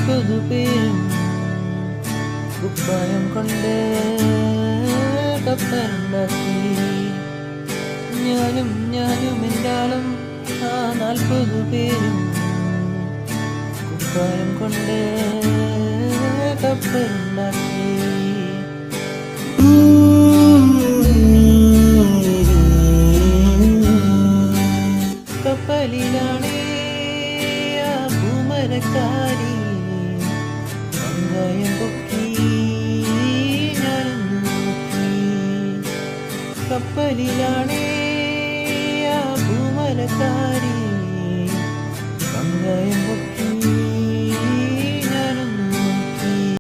40 പേരും കുപ്പായം കൊണ്ട് കപ്പലുണ്ടാക്കി. ഞാനും എൻ്റെ ആളും ആ 40 പേരും കുപ്പായം കൊണ്ട് കപ്പലുണ്ടാക്കി. കപ്പലിലാണേ ആ പൂമരക്കാരി വെങ്കായം പൊക്കി ഞാനൊന്നു നോക്കി. കപ്പലിലാണേ ആ പൂമരക്കാരി